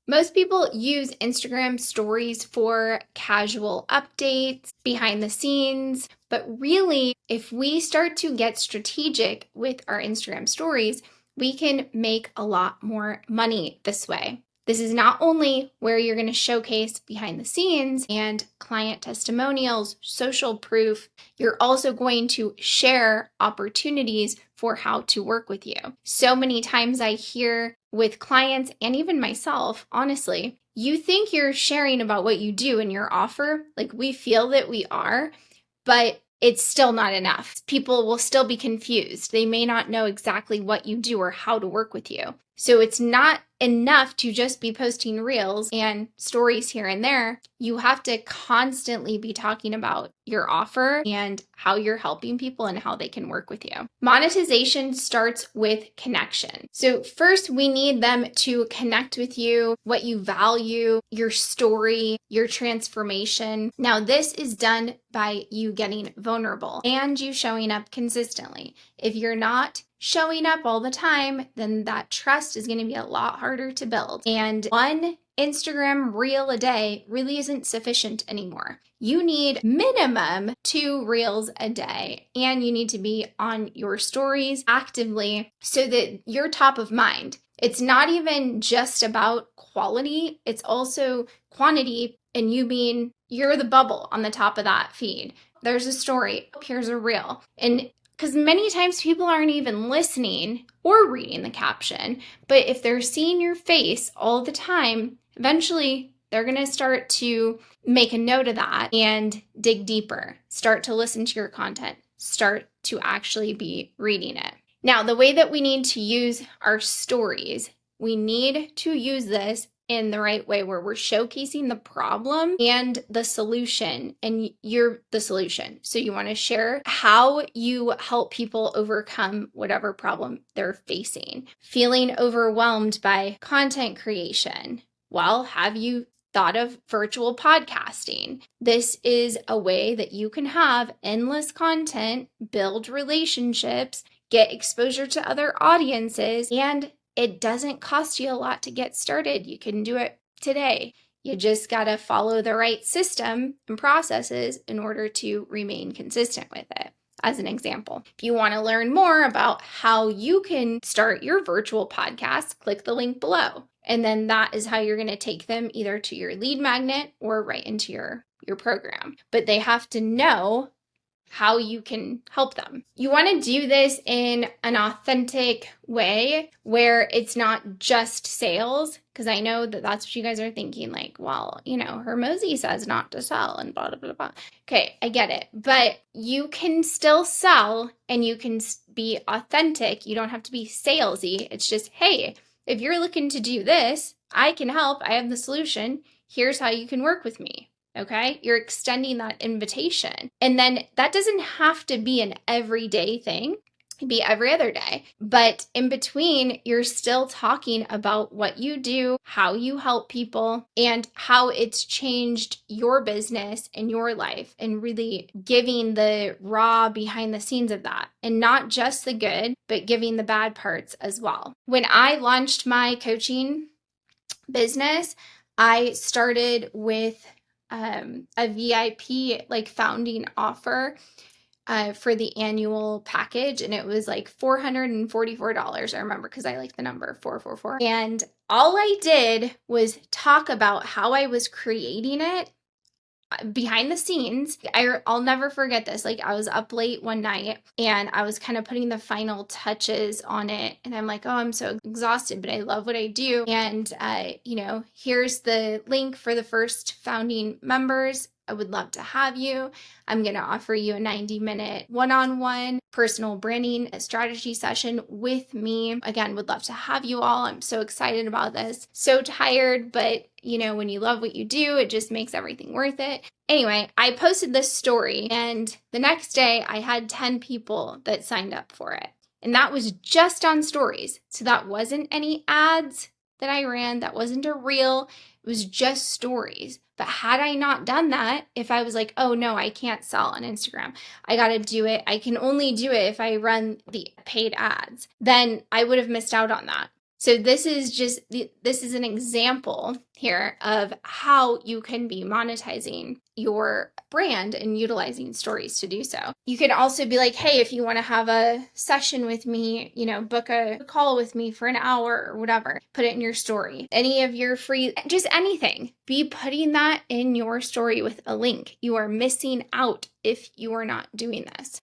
Most people use Instagram stories for casual updates, behind the scenes, but really, if we start to get strategic with our Instagram stories, we can make a lot more money this way. This is not only where you're going to showcase behind the scenes and client testimonials, social proof, you're also going to share opportunities for how to work with you. So many times I hear with clients and even myself, honestly, you think you're sharing about what you do in your offer. Like we feel that we are, but it's still not enough. People will still be confused. They may not know exactly what you do or how to work with you. So it's not enough to just be posting reels and stories here and there. You have to constantly be talking about your offer and how you're helping people and how they can work with you. Monetization starts with connection. So first we need them to connect with you, what you value, your story, your transformation. Now this is done by you getting vulnerable and you showing up consistently. If you're not showing up all the time, then that trust is going to be a lot harder to build. And one Instagram reel a day really isn't sufficient anymore. You need minimum 2 reels a day, and you need to be on your stories actively so that you're top of mind. It's not even just about quality, it's also quantity, and you being you're the bubble on the top of that feed. There's a story, here's a reel. And because many times people aren't even listening or reading the caption, but if they're seeing your face all the time, eventually they're going to start to make a note of that and dig deeper, start to listen to your content, start to actually be reading it. Now, the way that we need to use our stories, we need to use this in the right way where we're showcasing the problem and the solution, and you're the solution. So you want to share how you help people overcome whatever problem they're facing. Feeling overwhelmed by content creation. Well, have you thought of virtual podcasting? This is a way that you can have endless content, build relationships, get exposure to other audiences, and it doesn't cost you a lot to get started. You can do it today. You just got to follow the right system and processes in order to remain consistent with it. As an example, if you want to learn more about how you can start your virtual podcast, click the link below. And then that is how you're going to take them either to your lead magnet or right into your program. But they have to know how you can help them. You want to do this in an authentic way where it's not just sales, because I know that that's what you guys are thinking, like, well, Hormozi says not to sell and blah, blah, blah, blah. Okay, I get it. But you can still sell and you can be authentic. You don't have to be salesy. It's just, hey, if you're looking to do this, I can help. I have the solution. Here's how you can work with me. Okay, you're extending that invitation. And then that doesn't have to be an everyday thing. It could be every other day. But in between, you're still talking about what you do, how you help people, and how it's changed your business and your life, and really giving the raw behind the scenes of that. And not just the good, but giving the bad parts as well. When I launched my coaching business, I started with a VIP founding offer for the annual package, and it was like $444. I remember because I like the number 444. And all I did was talk about how I was creating it behind the scenes. I'll never forget this. I was up late one night and I was kind of putting the final touches on it. And I'm like, oh, I'm so exhausted, but I love what I do. And, here's the link for the first founding members. I would love to have you. I'm going to offer you a 90-minute one-on-one personal branding strategy session with me. Again, would love to have you all. I'm so excited about this. So tired, but when you love what you do, it just makes everything worth it. Anyway, I posted this story, and the next day I had 10 people that signed up for it. And that was just on stories. So that wasn't any ads that I ran. That wasn't a reel. It was just stories. But had I not done that, if I was like, oh no, I can't sell on Instagram, I got to do it. I can only do it if I run the paid ads, then I would have missed out on that. So this is an example here of how you can be monetizing your brand and utilizing stories to do so. You can also be like, hey, if you want to have a session with me, book a call with me for an hour or whatever, put it in your story. Any of your free, just anything, be putting that in your story with a link. You are missing out if you are not doing this.